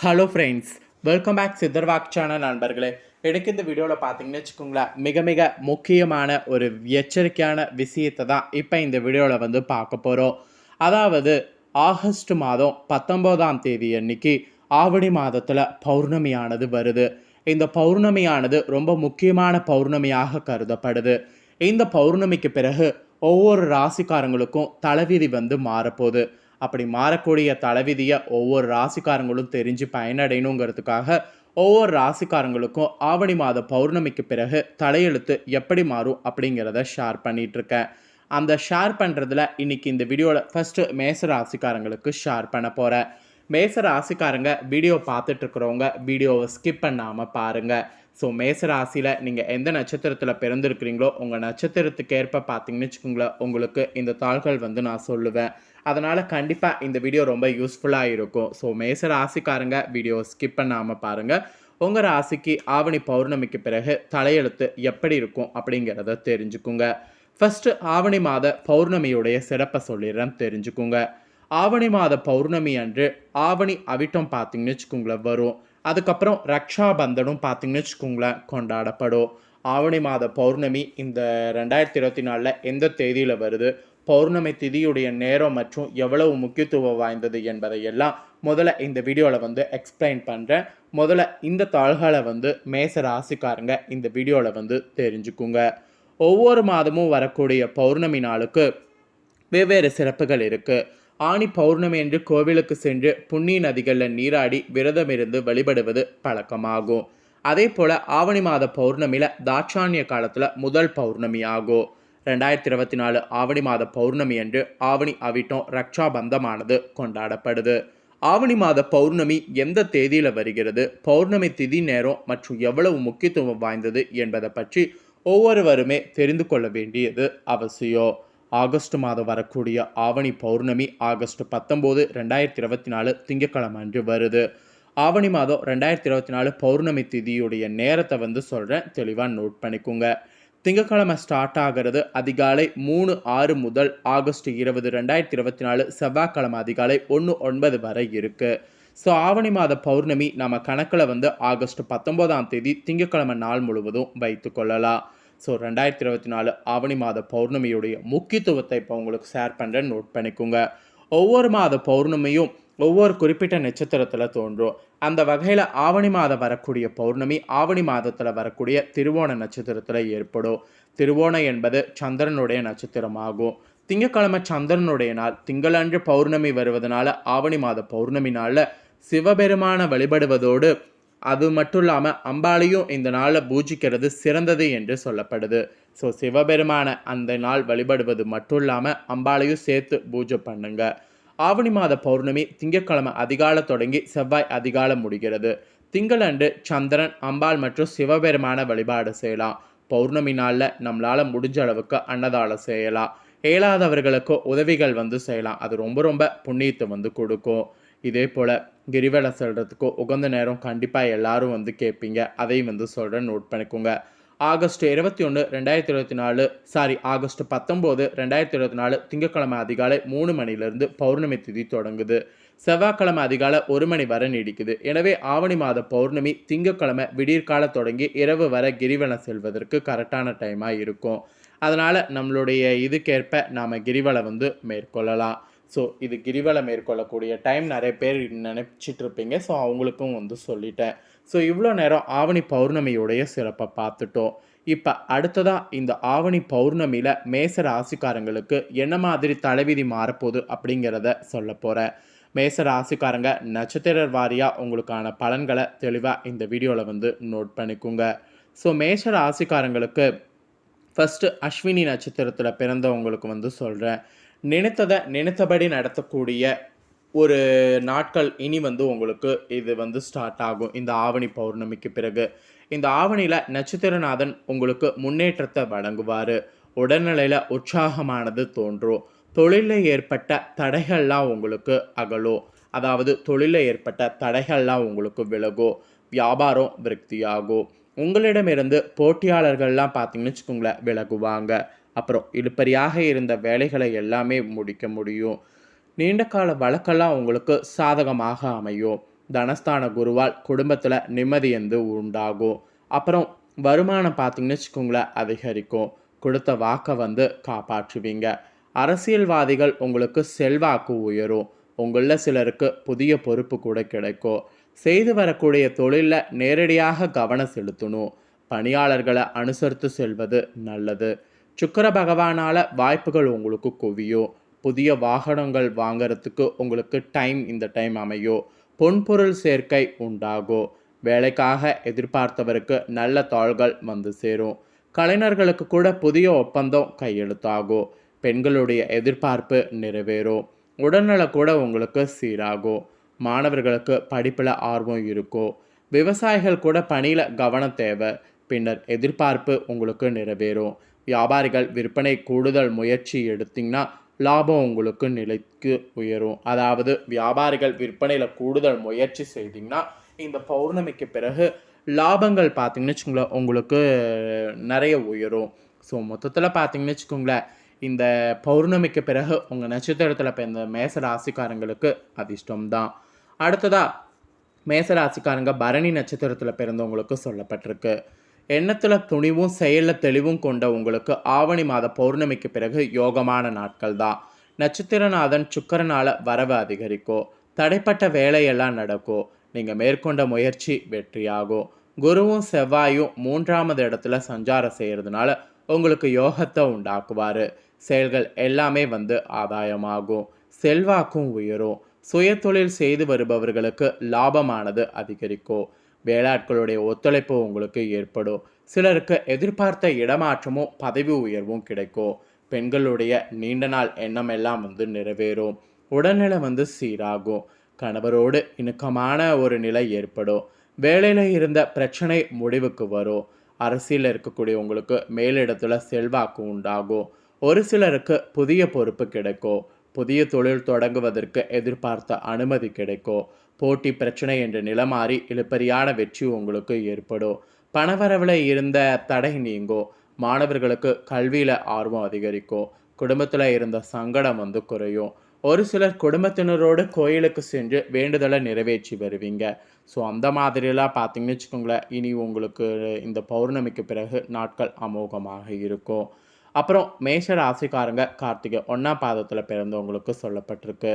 Hello friends, welcome back சித்தர்வாக் channel நண்பர்களே. எனக்கு இந்த வீடியோவில் பார்த்தீங்கன்னு வச்சுக்கோங்களேன், மிக மிக முக்கியமான ஒரு எச்சரிக்கையான விஷயத்தை தான் இப்போ இந்த வீடியோவில் வந்து பார்க்க போகிறோம். அதாவது ஆகஸ்ட் மாதம் 19ஆம் தேதி அன்னைக்கு ஆவணி மாதத்தில் பௌர்ணமியானது வருது. இந்த பௌர்ணமியானது ரொம்ப முக்கியமான பௌர்ணமியாக கருதப்படுது. இந்த பௌர்ணமிக்கு பிறகு ஒவ்வொரு ராசிக்காரங்களுக்கும் தலைவிதி வந்து மாறப்போகுது. அப்படி மாறக்கூடிய தலைவிதியை ஒவ்வொரு ராசிக்காரங்களும் தெரிஞ்சு பயனடையணுங்கிறதுக்காக ஒவ்வொரு ராசிக்காரங்களுக்கும் ஆவணி மாத பௌர்ணமிக்கு பிறகு தலையெழுத்து எப்படி மாறும் அப்படிங்கிறத ஷேர் பண்ணிகிட்ருக்கேன். அந்த ஷேர் பண்ணுறதுல இன்றைக்கி இந்த வீடியோவில் ஃபஸ்ட்டு மேச ராசிக்காரங்களுக்கு ஷேர் பண்ண போகிறேன். மேச ராசிக்காரங்க வீடியோ பார்த்துட்ருக்குறவங்க வீடியோவை ஸ்கிப் பண்ணாமல் பாருங்கள். ஸோ மேச ராசியில் நீங்கள் எந்த நட்சத்திரத்தில் பிறந்திருக்கிறீங்களோ உங்கள் நட்சத்திரத்துக்கு ஏற்ப பார்த்தீங்கன்னு வச்சுக்கோங்களேன், உங்களுக்கு இந்த தாள்கள் வந்து நான் சொல்லுவேன். அதனால் கண்டிப்பாக இந்த வீடியோ ரொம்ப யூஸ்ஃபுல்லாக இருக்கும். ஸோ மேச ராசிக்காரங்க வீடியோவை ஸ்கிப் பண்ணாமல் பாருங்கள். உங்கள் ராசிக்கு ஆவணி பௌர்ணமிக்கு பிறகு தலையெழுத்து எப்படி இருக்கும் அப்படிங்கிறத தெரிஞ்சுக்குங்க. ஃபஸ்ட்டு ஆவணி மாத பௌர்ணமியுடைய சிறப்பை சொல்லிடுறேன், தெரிஞ்சுக்குங்க. ஆவணி மாத பௌர்ணமி அன்று ஆவணி அவிட்டம் பார்த்தீங்கன்னு வச்சுக்கோங்களேன் வரும். அதுக்கப்புறம் ரக்ஷாபந்தனும் பார்த்தீங்கன்னு வச்சுக்கோங்களேன் கொண்டாடப்படும். ஆவணி மாத பௌர்ணமி இந்த 2024 எந்த தேதியில் வருது, பௌர்ணமி திதியுடைய நேரம் மற்றும் எவ்வளவு முக்கியத்துவம் வாய்ந்தது என்பதை எல்லாம் முதல்ல இந்த வீடியோவில் வந்து எக்ஸ்பிளைன் பண்ணுறேன். முதல்ல இந்த தாள்களை வந்து மேச ராசிக்காரங்க இந்த வீடியோவில் வந்து தெரிஞ்சுக்குங்க. ஒவ்வொரு மாதமும் வரக்கூடிய பௌர்ணமி நாளுக்கு வெவ்வேறு சிறப்புகள் இருக்குது. ஆணி பௌர்ணமி என்று கோவிலுக்கு சென்று புண்ணிய நதிகளில் நீராடி விரதமிருந்து வழிபடுவது பழக்கமாகும். அதே போல் ஆவணி மாத பௌர்ணமியில் தாட்சாணிய காலத்தில் முதல் பௌர்ணமி ஆகும். 2024 ஆவணி மாத பௌர்ணமி அன்று ஆவணி அவிட்டம் ரக்ஷாபந்தமானது கொண்டாடப்படுது. ஆவணி மாத பௌர்ணமி எந்த தேதியில் வருகிறது, பௌர்ணமி திதி நேரம் மற்றும் எவ்வளவு முக்கியத்துவம் வாய்ந்தது என்பதை பற்றி ஒவ்வொருவருமே தெரிந்து கொள்ள வேண்டியது அவசியம். ஆகஸ்ட் மாதம் வரக்கூடிய ஆவணி பௌர்ணமி ஆகஸ்ட் 19, 2024 திங்கட்கிழமை அன்று வருது. ஆவணி மாதம் 2024 பௌர்ணமி திதியுடைய நேரத்தை வந்து சொல்கிறேன், தெளிவாக நோட் பண்ணிக்கோங்க. திங்கட்கிழமை ஸ்டார்ட் ஆகிறது அதிகாலை 3:06 முதல் ஆகஸ்ட் 20, 2024 செவ்வாய்க்கிழமை அதிகாலை 1:09 வரை இருக்குது. ஸோ ஆவணி மாத பௌர்ணமி நம்ம கணக்கில் வந்து ஆகஸ்ட் 19ஆம் தேதி திங்கட்கிழமை நாள் முழுவதும் வைத்து கொள்ளலாம். ஸோ 2024 ஆவணி மாத பௌர்ணமியுடைய முக்கியத்துவத்தை இப்போ உங்களுக்கு ஷேர் பண்ணுறேன், நோட் பண்ணிக்கோங்க. ஒவ்வொரு மாத பௌர்ணமியும் ஒவ்வொரு குறிப்பிட்ட நட்சத்திரத்தில் தோன்றும். அந்த வகையில் ஆவணி மாதம் வரக்கூடிய பௌர்ணமி ஆவணி மாதத்தில் வரக்கூடிய திருவோண நட்சத்திரத்தில் ஏற்படும். திருவோணம் என்பது சந்திரனுடைய நட்சத்திரமாகும். திங்கட்கிழமை சந்திரனுடைய நாள். திங்களன்று பௌர்ணமி வருவதனால ஆவணி மாத பௌர்ணமி நாளில் சிவபெருமான வழிபடுவதோடு அது மட்டும் இல்லாமல் அம்பாளையும் இந்த நாளில் பூஜிக்கிறது சிறந்தது என்று சொல்லப்படுது. ஸோ சிவபெருமான அந்த நாள் வழிபடுவது மட்டும் இல்லாமல் அம்பாளையும் சேர்த்து பூஜை பண்ணுங்க. ஆவணி மாத பௌர்ணமி திங்கட்கிழமை அதிகாலை தொடங்கி செவ்வாய் அதிகாலை முடிகிறது. திங்களன்று சந்திரன், அம்பாள் மற்றும் சிவபெருமான வழிபாடு செய்யலாம். பௌர்ணமி நாளில் நம்மளால் முடிஞ்ச அளவுக்கு அன்னதானம் செய்யலாம். இயலாதவர்களுக்கு உதவிகள் வந்து செய்யலாம். அது ரொம்ப ரொம்ப புண்ணியத்தை வந்து கொடுக்கும். இதே போல் கிரிவலை செல்றதுக்கு உகந்த நேரம் கண்டிப்பாக எல்லாரும் வந்து கேட்பீங்க, அதையும் வந்து சொல்கிறேன், நோட் பண்ணிக்கோங்க. ஆகஸ்ட் 21, 2024 ஆகஸ்ட் 19, 2024 திங்கட்கிழமை அதிகாலை 3 மணிலிருந்து பௌர்ணமி திதி தொடங்குது. செவ்வாய்க்கிழமை அதிகாலை 1 மணி வரை நீடிக்குது. எனவே ஆவணி மாத பௌர்ணமி திங்கட்கிழமை விடியற்கால தொடங்கி இரவு வரை கிரிவலை செல்வதற்கு கரெக்டான டைமாக இருக்கும். அதனால் நம்மளுடைய இதுக்கேற்ப நாம் கிரிவலை வந்து மேற்கொள்ளலாம். ஸோ இது கிரிவலை மேற்கொள்ளக்கூடிய டைம் நிறைய பேர் நினச்சிட்டு இருப்பீங்க. ஸோ அவங்களுக்கும் வந்து சொல்லிட்டேன். ஸோ இவ்வளோ நேரம் ஆவணி பௌர்ணமியுடைய சிறப்பை பார்த்துட்டோம். இப்போ அடுத்ததாக இந்த ஆவணி பௌர்ணமியில் மேச ராசிக்காரங்களுக்கு என்ன மாதிரி தலைவிதி மாறப்போகுது அப்படிங்கிறத சொல்ல போகிறேன். மேச ராசிக்காரங்க நட்சத்திர வாரியாக உங்களுக்கான பலன்களை தெளிவாக இந்த வீடியோவில் வந்து நோட் பண்ணிக்கோங்க. ஸோ மேச ராசிக்காரங்களுக்கு ஃபஸ்ட்டு அஸ்வினி நட்சத்திரத்தில் பிறந்தவங்களுக்கு வந்து சொல்கிறேன். நினைத்ததை நினைத்தபடி நடத்தக்கூடிய ஒரு நாட்கள் இனி வந்து உங்களுக்கு இது வந்து ஸ்டார்ட் ஆகும் இந்த ஆவணி பௌர்ணமிக்கு பிறகு. இந்த ஆவணியில் நட்சத்திரநாதன் உங்களுக்கு முன்னேற்றத்தை வழங்குவார். உடல்நிலையில் உற்சாகமானது தோன்றும். தொழிலில் ஏற்பட்ட தடைகள்லாம் உங்களுக்கு அகலும். அதாவது தொழிலில் ஏற்பட்ட தடைகள்லாம் உங்களுக்கு விலகும். வியாபாரம் விருத்தியாகும். உங்களிடமிருந்து போட்டியாளர்கள்லாம் பார்த்தீங்கன்னு வச்சுக்கோங்களேன் விலகுவாங்க. அப்புறம் இழுபறியாக இருந்த வேலைகளை எல்லாமே முடிக்க முடியும். நீண்ட கால வழக்கெல்லாம் உங்களுக்கு சாதகமாக அமையும். தனஸ்தான குருவால் குடும்பத்தில் நிம்மதி உண்டாகும். அப்புறம் வருமானம் பார்த்தீங்கன்னு வச்சுக்கோங்களேன் அதிகரிக்கும். கொடுத்த வாக்கை காப்பாற்றுவீங்க. அரசியல்வாதிகள் உங்களுக்கு செல்வாக்கு உயரும். உங்களில் சிலருக்கு புதிய பொறுப்பு கூட கிடைக்கும். செய்து வரக்கூடிய தொழிலில் நேரடியாக கவனம் செலுத்தணும். பணியாளர்களை அனுசரித்து செல்வது நல்லது. சுக்கிர பகவானால் வாய்ப்புகள் உங்களுக்கு குவியும். புதிய வாகனங்கள் வாங்கிறதுக்கு உங்களுக்கு இந்த டைம் அமையும். பொன்பொருள் சேர்க்கை உண்டாகும். வேலைக்காக எதிர்பார்த்தவருக்கு நல்ல தாள்கள் சேரும். கலைஞர்களுக்கு கூட புதிய ஒப்பந்தம் கையெழுத்தாகும். பெண்களுடைய எதிர்பார்ப்பு நிறைவேறும். உடல்நல கூட உங்களுக்கு சீராகும். மாணவர்களுக்கு படிப்பில் ஆர்வம் இருக்கும். விவசாயிகள் கூட பணியில் கவனம் தேவை. பின்னர் எதிர்பார்ப்பு உங்களுக்கு நிறைவேறும். வியாபாரிகள் விற்பனை கூடுதல் முயற்சி எடுத்தீங்கன்னா லாபம் உங்களுக்கு நிலைக்கு உயரும். அதாவது வியாபாரிகள் விற்பனையில் கூடுதல் முயற்சி செய்தீங்கன்னா இந்த பௌர்ணமிக்கு பிறகு லாபங்கள் பார்த்தீங்கன்னு வச்சுக்கோங்களேன் உங்களுக்கு நிறைய உயரும். ஸோ மொத்தத்தில் பார்த்தீங்கன்னு வச்சுக்கோங்களேன் இந்த பௌர்ணமிக்கு பிறகு உங்கள் நட்சத்திரத்தில் பிறந்த மேச ராசிக்காரங்களுக்கு அதிர்ஷ்டம் தான். அடுத்ததாக மேசராசிக்காரங்க பரணி நட்சத்திரத்தில் பிறந்தவங்களுக்கு சொல்லப்பட்டிருக்கு. எண்ணத்தில் துணிவும் செயலில் தெளிவும் கொண்ட உங்களுக்கு ஆவணி மாத பௌர்ணமிக்கு பிறகு யோகமான நாட்கள் தான். நட்சத்திரநாதன் சுக்கரனால் வரவு அதிகரிக்கும். தடைப்பட்ட வேலையெல்லாம் நடக்கும். நீங்கள் மேற்கொண்ட முயற்சி வெற்றியாகும். குருவும் செவ்வாயும் 3வது இடத்துல சஞ்சாரம் செய்கிறதுனால உங்களுக்கு யோகத்தை உண்டாக்குவார். செயல்கள் எல்லாமே ஆதாயமாகும். செல்வாக்கும் உயரும். சுயதொழில் செய்து வருபவர்களுக்கு லாபமானது அதிகரிக்கும். வேளாட்களுடைய ஒத்துழைப்பு உங்களுக்கு ஏற்படும். சிலருக்கு எதிர்பார்த்த இடமாற்றமும் பதவி உயர்வும் கிடைக்கும். பெண்களுடைய நீண்ட நாள் எண்ணம் எல்லாம் நிறைவேறும். உடல்நிலை சீராகும். கணவரோடு இணக்கமான ஒரு நிலை ஏற்படும். வேலையில் இருந்த பிரச்சனை முடிவுக்கு வரும். அரசியலில் இருக்கக்கூடிய உங்களுக்கு மேலிடத்துல செல்வாக்கு உண்டாகும். ஒரு சிலருக்கு புதிய பொறுப்பு கிடைக்கும். புதிய தொழில் தொடங்குவதற்கு எதிர்பார்த்த அனுமதி கிடைக்கும். போட்டி பிரச்சனை என்ற நிலமாறி இழுபறியான வெற்றி உங்களுக்கு ஏற்படும். பணவரவில் இருந்த தடை நீங்கும். மாணவர்களுக்கு கல்வியில் ஆர்வம் அதிகரிக்கும். குடும்பத்தில் இருந்த சங்கடம் குறையும். ஒரு சிலர் குடும்பத்தினரோடு கோயிலுக்கு சென்று வேண்டுதலை நிறைவேற்றி வருவீங்க. ஸோ அந்த மாதிரிலாம் பார்த்தீங்கன்னு வச்சுக்கோங்களேன் இனி உங்களுக்கு இந்த பௌர்ணமிக்கு பிறகு நாட்கள் அமோகமாக இருக்கும். அப்புறம் மேஷ ராசிக்காரங்க கார்த்திகை 1ஆம் பாதத்தில் பிறந்தவங்களுக்கு சொல்லப்பட்டிருக்கு.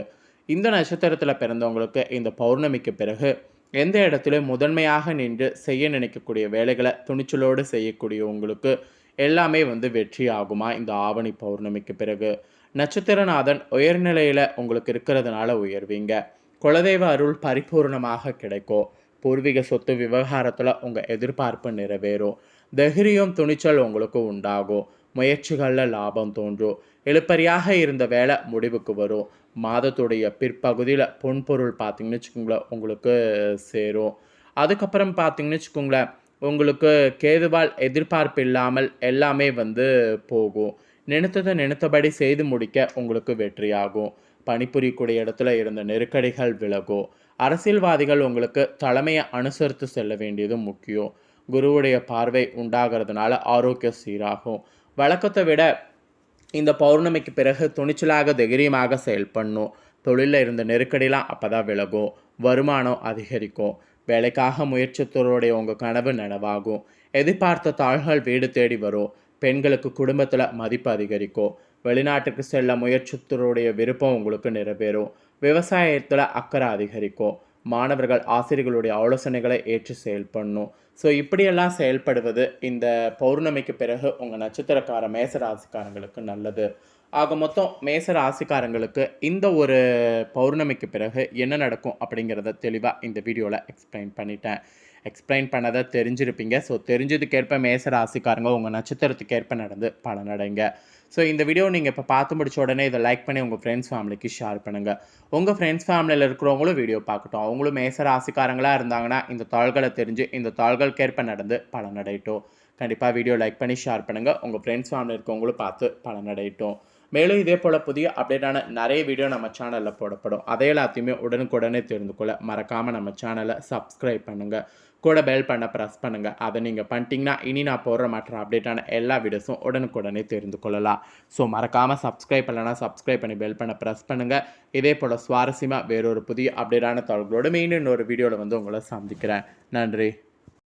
இந்த நட்சத்திரத்தில் பிறந்தவங்களுக்கு இந்த பௌர்ணமிக்கு பிறகு எந்த இடத்துலையும் முதன்மையாக நின்று செய்ய நினைக்கக்கூடிய வேலைகளை துணிச்சலோடு செய்யக்கூடிய உங்களுக்கு எல்லாமே வெற்றி ஆகுமா இந்த ஆவணி பௌர்ணமிக்கு பிறகு. நட்சத்திரநாதன் உயர்நிலையில் உங்களுக்கு இருக்கிறதுனால உயர்வீங்க. குலதெய்வ அருள் பரிபூர்ணமாக கிடைக்கும். பூர்வீக சொத்து விவகாரத்தில் உங்கள் எதிர்பார்ப்பு நிறைவேறும். தைரியம் துணிச்சல் உங்களுக்கு உண்டாகும். முயற்சிகளில் லாபம் தோன்றும். இழுப்பறியாக இருந்த வேலை முடிவுக்கு வரும். மாதத்துடைய பிற்பகுதியில் பொன்பொருள் பார்த்தீங்கன்னு வச்சுக்கோங்களேன் உங்களுக்கு சேரும். அதுக்கப்புறம் பார்த்தீங்கன்னு வச்சுக்கோங்களேன் உங்களுக்கு கேதுவால் எதிர்பார்ப்பு இல்லாமல் எல்லாமே போகும். நினைத்தபடி செய்து முடிக்க உங்களுக்கு வெற்றியாகும். பணிபுரியக்கூடிய இடத்துல இருந்த நெருக்கடிகள் விலகும். அரசியல்வாதிகள் உங்களுக்கு தலைமையை அனுசரித்து செல்ல வேண்டியது முக்கியம். குருவுடைய பார்வை உண்டாகிறதுனால ஆரோக்கியம் சீராகும். வழக்கத்தை விட இந்த பௌர்ணமிக்கு பிறகு துணிச்சலாக தைரியமாக செயல்படணும். தொழிலில் இருந்த நெருக்கடிலாம் அப்போ தான் விலகும். வருமானம் அதிகரிக்கும். வேலைக்காக முயற்சித்தோருடைய உங்கள் கனவு நனவாகும். எதிர்பார்த்த தாள்கள் வீடு தேடி வரும். பெண்களுக்கு குடும்பத்தில் மதிப்பு அதிகரிக்கும். வெளிநாட்டுக்கு செல்ல முயற்சித்தோருடைய விருப்பம் உங்களுக்கு நிறைவேறும். விவசாயத்தில் அக்கறை அதிகரிக்கும். மாணவர்கள் ஆசிரியர்களுடைய ஆலோசனைகளை ஏற்று செயல்படணும். ஸோ இப்படியெல்லாம் செயல்படுவது இந்த பௌர்ணமிக்கு பிறகு உங்கள் நட்சத்திரக்கார மேச ராசிக்காரங்களுக்கு நல்லது. ஆக மொத்தம் மேச ராசிக்காரங்களுக்கு இந்த ஒரு பௌர்ணமிக்கு பிறகு என்ன நடக்கும் அப்படிங்கிறத தெளிவாக இந்த வீடியோவில் எக்ஸ்பிளைன் பண்ணதை தெரிஞ்சிருப்பீங்க. ஸோ தெரிஞ்சதுக்கேற்ப மேச ராசிக்காரங்க உங்கள் நட்சத்திரத்துக்கேற்ப நடந்து பலனடைங்க. ஸோ இந்த வீடியோ நீங்கள் இப்போ பார்த்து முடிச்ச உடனே இதை லைக் பண்ணி உங்கள் ஃப்ரெண்ட்ஸ் ஃபேமிலிக்கு ஷேர் பண்ணுங்கள். உங்கள் ஃப்ரெண்ட்ஸ் ஃபேமிலியில் இருக்கிறவங்களும் வீடியோ பார்க்கட்டும். அவங்களும் மேச ராசிக்காரங்களாக இருந்தாங்கன்னா இந்த தாள்களை தெரிஞ்சு இந்த தாள்களுக்கேற்ப நடந்து பலனடையட்டும். கண்டிப்பாக வீடியோ லைக் பண்ணி ஷேர் பண்ணுங்கள். உங்கள் ஃப்ரெண்ட்ஸ் ஃபேமிலி இருக்கவங்களும் பார்த்து பலனடையட்டும். மேலும் இதே போல் புதிய அப்டேட்டான நிறைய வீடியோ நம்ம சேனலில் போடப்படும். அதை எல்லாத்தையுமே உடனுக்குடனே தெரிந்து கொள்ள மறக்காமல் நம்ம சேனலை சப்ஸ்கிரைப் பண்ணுங்கள். கூட பெல் பண்ண ப்ரெஸ் பண்ணுங்கள். அதை நீங்கள் பண்ணிட்டீங்கன்னா இனி நான் போடுற மற்ற அப்டேட்டான எல்லா வீடியோஸும் உடனுக்குடனே தெரிந்து கொள்ளலாம். ஸோ மறக்காமல் சப்ஸ்கிரைப் பண்ணலைன்னா சப்ஸ்கிரைப் பண்ணி பெல் பண்ண ப்ரெஸ் பண்ணுங்கள். இதே போல் சுவாரஸ்யமாக வேறொரு புதிய அப்டேட்டான தகவல்களோடு மீண்டும் இன்னொரு வீடியோவில் வந்து உங்களை சந்திக்கிறேன். நன்றி.